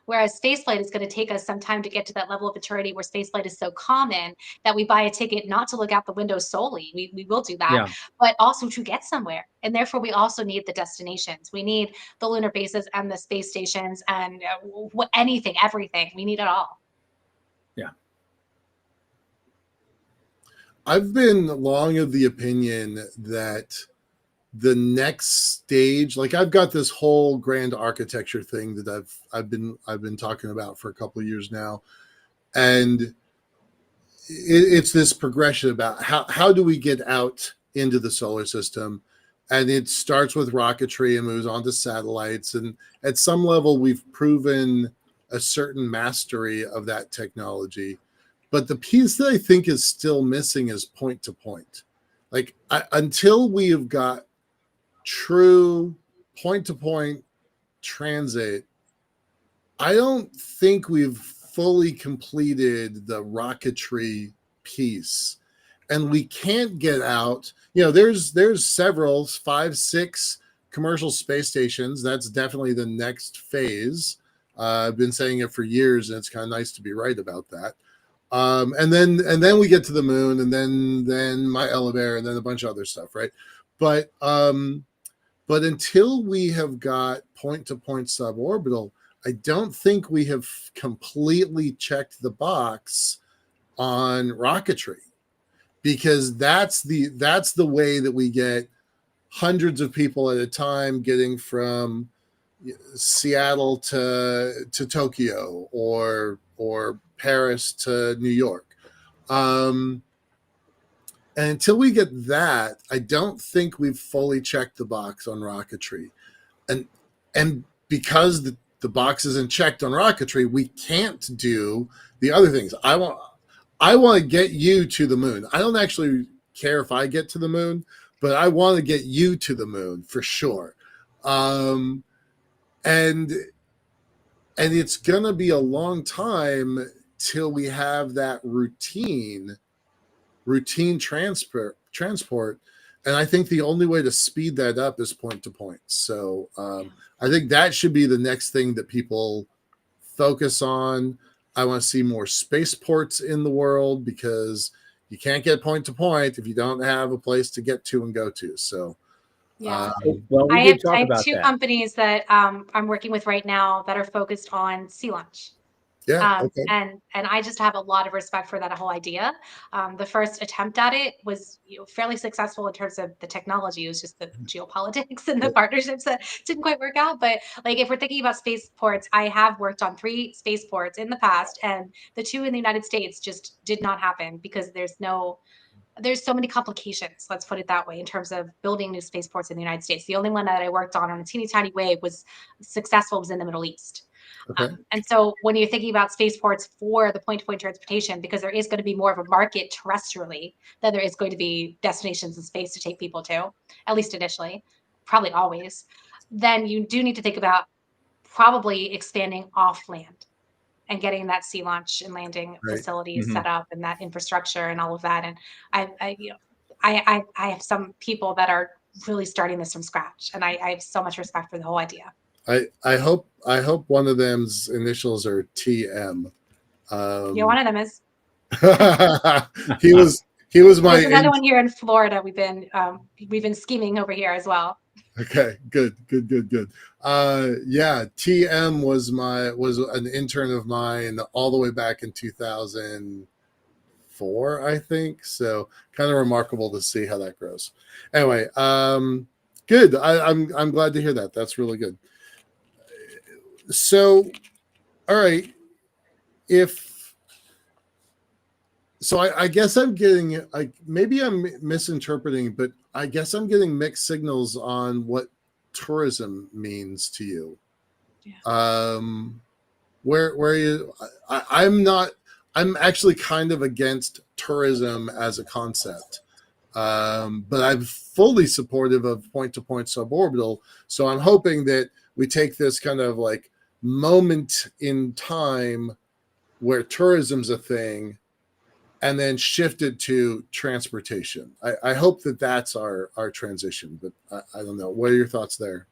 Whereas spaceflight is going to take us some time to get to that level of maturity where spaceflight is so common that we buy a ticket not to look out the window solely. We will do that, but also to get somewhere. And therefore, we also need the destinations. We need the lunar bases and the space stations and anything, everything. We need it all. Yeah. I've been long of the opinion that the next stage, like I've got this whole grand architecture thing that I've been talking about for a couple of years now, and it's this progression about how do we get out into the solar system, and it starts with rocketry and moves on to satellites, and at some level we've proven a certain mastery of that technology, but the piece that I think is still missing is point to point. Like until we have got true point-to-point transit, I don't think we've fully completed the rocketry piece, and we can't get out. There's several 5, 6 commercial space stations. That's definitely the next phase. I've been saying it for years, and it's kind of nice to be right about that. And then we get to the moon, and then my elevator, and then a bunch of other stuff, right? But until we have got point-to-point suborbital, I don't think we have completely checked the box on rocketry, because that's the way that we get hundreds of people at a time getting from Seattle to Tokyo or Paris to New York. And until we get that, I don't think we've fully checked the box on rocketry. And because the box isn't checked on rocketry, we can't do the other things. I want to get you to the moon. I don't actually care if I get to the moon, but I want to get you to the moon for sure. And it's going to be a long time till we have that routine transport, and I think the only way to speed that up is point to point. So I think that should be the next thing that people focus on. I want to see more spaceports in the world, because you can't get point to point if you don't have a place to get to and go to. So well, we did talk about 2 that. companies that I'm working with right now that are focused on sea launch. Yeah. Okay. And I just have a lot of respect for that whole idea. The first attempt at it was fairly successful in terms of the technology. It was just the geopolitics and the partnerships that didn't quite work out. But like, if we're thinking about spaceports, I have worked on 3 spaceports in the past, and the 2 in the United States just did not happen because there's so many complications, let's put it that way, in terms of building new spaceports in the United States. The only one that I worked on a teeny tiny way was successful was in the Middle East. Okay. And so when you're thinking about spaceports for the point-to-point transportation, because there is going to be more of a market terrestrially than there is going to be destinations in space to take people to, at least initially, probably always, then you do need to think about probably expanding off land and getting that sea launch and landing facilities set up and that infrastructure and all of that. And I have some people that are really starting this from scratch, and I have so much respect for the whole idea. I hope one of them's initials are TM. One of them is. he was my. There's another one here in Florida. We've been scheming over here as well. Okay, good. Yeah, TM was an intern of mine all the way back in 2004, I think. So kind of remarkable to see how that grows. Anyway, good. I'm glad to hear that. That's really good. So, all right, if So I guess I'm getting, maybe I'm misinterpreting, but I guess I'm getting mixed signals on what tourism means to you. Yeah. Where you, I'm not, I'm actually kind of against tourism as a concept. But I'm fully supportive of point-to-point suborbital. So I'm hoping that we take this kind of like moment in time where tourism's a thing and then shift it to transportation. I hope that that's our transition, but I don't know. What are your thoughts there?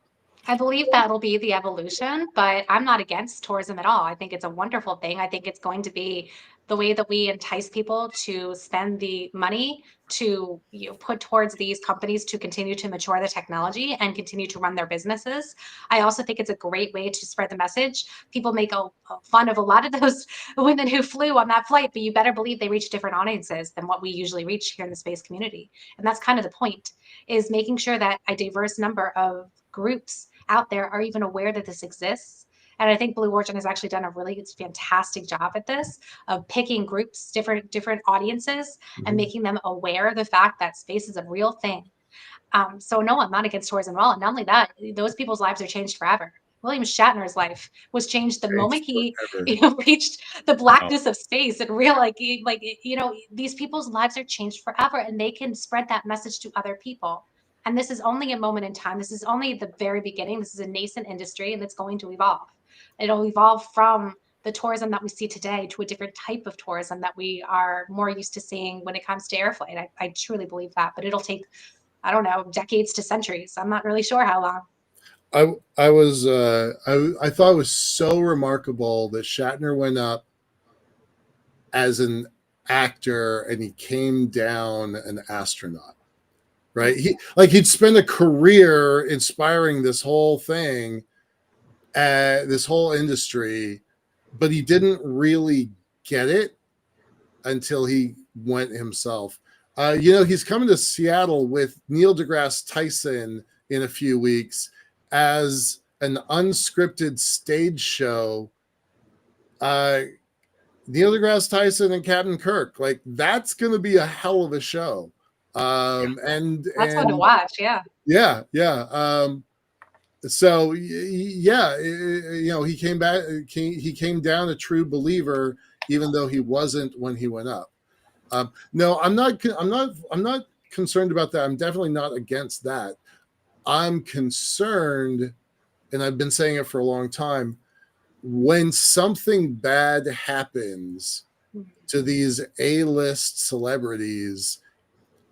I believe that'll be the evolution, but I'm not against tourism at all. I think it's a wonderful thing. I think it's going to be the way that we entice people to spend the money to put towards these companies to continue to mature the technology and continue to run their businesses. I also think it's a great way to spread the message. People make a fun of a lot of those women who flew on that flight, but you better believe they reach different audiences than what we usually reach here in the space community. And that's kind of the point, is making sure that a diverse number of groups out there are even aware that this exists. And I think Blue Origin has actually done a really fantastic job at this, of picking groups, different audiences, and making them aware of the fact that space is a real thing. So no, I'm not against tourism at all. And not only that, those people's lives are changed forever. William Shatner's life was changed the moment he reached the Wow. blackness of space and real these people's lives are changed forever, and they can spread that message to other people. And this is only a moment in time. This is only the very beginning. This is a nascent industry, and it's going to evolve. It'll evolve from the tourism that we see today to a different type of tourism that we are more used to seeing when it comes to air flight. I truly believe that, but it'll take, I don't know, decades to centuries. I'm not really sure how long. I thought it was so remarkable that Shatner went up as an actor and he came down an astronaut. Right? He'd spent a career inspiring this whole thing, this whole industry, but he didn't really get it until he went himself. He's coming to Seattle with Neil deGrasse Tyson in a few weeks as an unscripted stage show. Neil deGrasse Tyson and Captain Kirk, like that's going to be a hell of a show. And that's fun to watch. Yeah. So yeah, he came back. He came down a true believer, even though he wasn't when he went up. No, I'm not concerned about that. I'm definitely not against that. I'm concerned, and I've been saying it for a long time, when something bad happens to these A-list celebrities,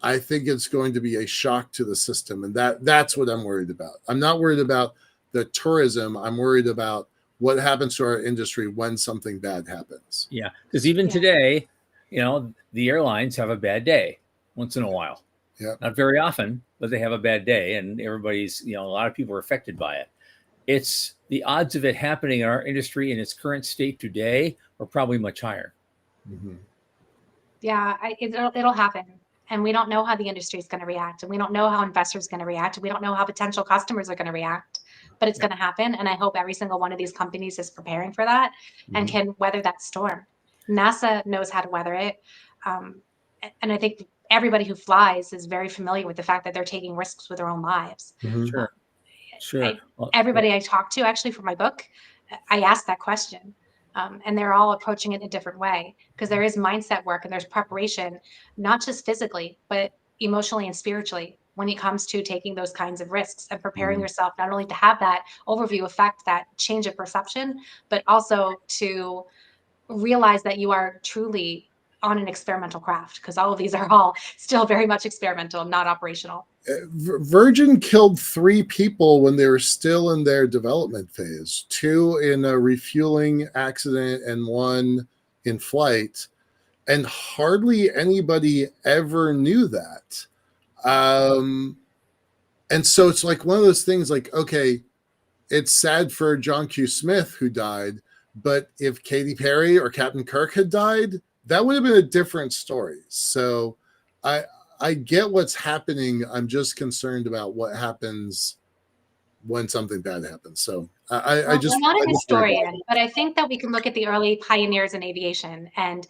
I think it's going to be a shock to the system. And that's what I'm worried about. I'm not worried about the tourism. I'm worried about what happens to our industry when something bad happens. Yeah. Because even today, the airlines have a bad day once in a while. Yeah. Not very often, but they have a bad day, and everybody's, a lot of people are affected by it. It's the odds of it happening in our industry in its current state today are probably much higher. Mm-hmm. Yeah, it'll happen. And we don't know how the industry is going to react. And we don't know how investors are going to react. We don't know how potential customers are going to react. But it's going to happen. And I hope every single one of these companies is preparing for that and can weather that storm. NASA knows how to weather it. And I think everybody who flies is very familiar with the fact that they're taking risks with their own lives. Sure. Everybody I talk to, actually, for my book, I asked that question. And they're all approaching it in a different way, because there is mindset work and there's preparation, not just physically, but emotionally and spiritually, when it comes to taking those kinds of risks and preparing yourself not only to have that overview effect, that change of perception, but also to realize that you are truly on an experimental craft, because all of these are all still very much experimental, not operational. Virgin killed 3 people when they were still in their development phase, 2 in a refueling accident and 1 in flight. And hardly anybody ever knew that. And so it's like one of those things like, okay, it's sad for John Q. Smith who died, but if Katy Perry or Captain Kirk had died, that would have been a different story. So I get what's happening. I'm just concerned about what happens when something bad happens. So I Well, just I'm not a I just heard that. historian, but I think that we can look at the early pioneers in aviation. And,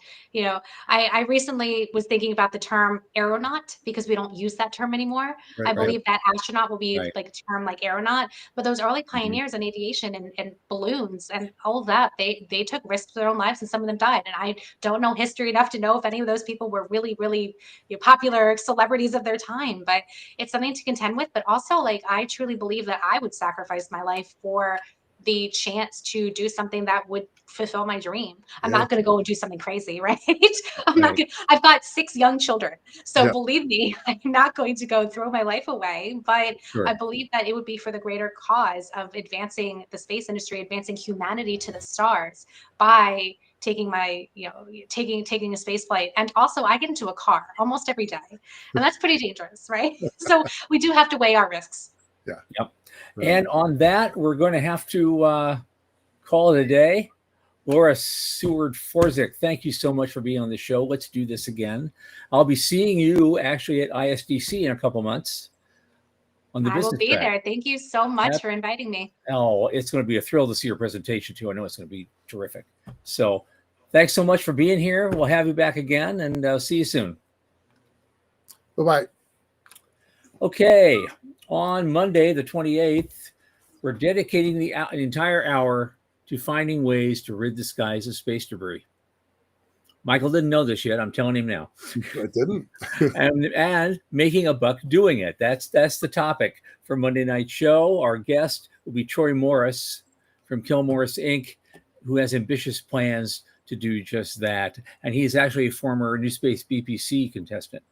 I recently was thinking about the term aeronaut because we don't use that term anymore. I Right, right, believe that astronaut will be right. like a term like aeronaut, but those early Mhm. pioneers in aviation and balloons and all of that, they took risks with their own lives and some of them died. And I don't know history enough to know if any of those people were really, really popular celebrities of their time, but it's something to contend with. But also, like, I truly believe that I would sacrifice my life for the chance to do something that would fulfill my dream. I'm Yeah, not going to go and do something crazy, right? I'm not Right. going to, I've got 6 young children. So yeah, believe me, I'm not going to go throw my life away, but I Sure. believe that it would be for the greater cause of advancing the space industry, advancing humanity to the stars by taking my, taking a space flight. And also I get into a car almost every day. And that's pretty dangerous, right? So we do have to weigh our risks. yeah. Yep. Right. And on that, we're going to have to call it a day. Laura Seward Forczyk, thank you so much for being on the show. Let's do this again. I'll be seeing you actually at ISDC in a couple months on the I will business be track. there. Thank you so much That- for inviting me. oh, it's going to be a thrill to see your presentation too. I know it's going to be terrific. So thanks so much for being here. We'll have you back again and see you soon. Bye-bye. Okay, on Monday, the 28th, we're dedicating the entire hour to finding ways to rid the skies of space debris. Michael didn't know this yet. I'm telling him now. I didn't. and making a buck doing it. That's the topic for Monday night show. Our guest will be Troy Morris from Kill Morris Inc., who has ambitious plans to do just that. And he's actually a former New Space BPC contestant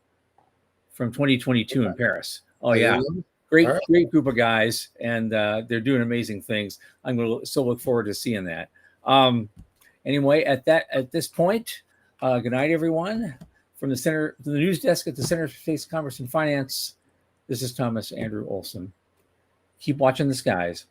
from 2022 in Paris. Oh I yeah, didn't know. great All right. great group of guys, and they're doing amazing things. I'm going to still look forward to seeing that. Anyway, at this point, good night, everyone. From the news desk at the Center for Space Commerce and Finance, this is Thomas Andrew Olson. Keep watching the skies.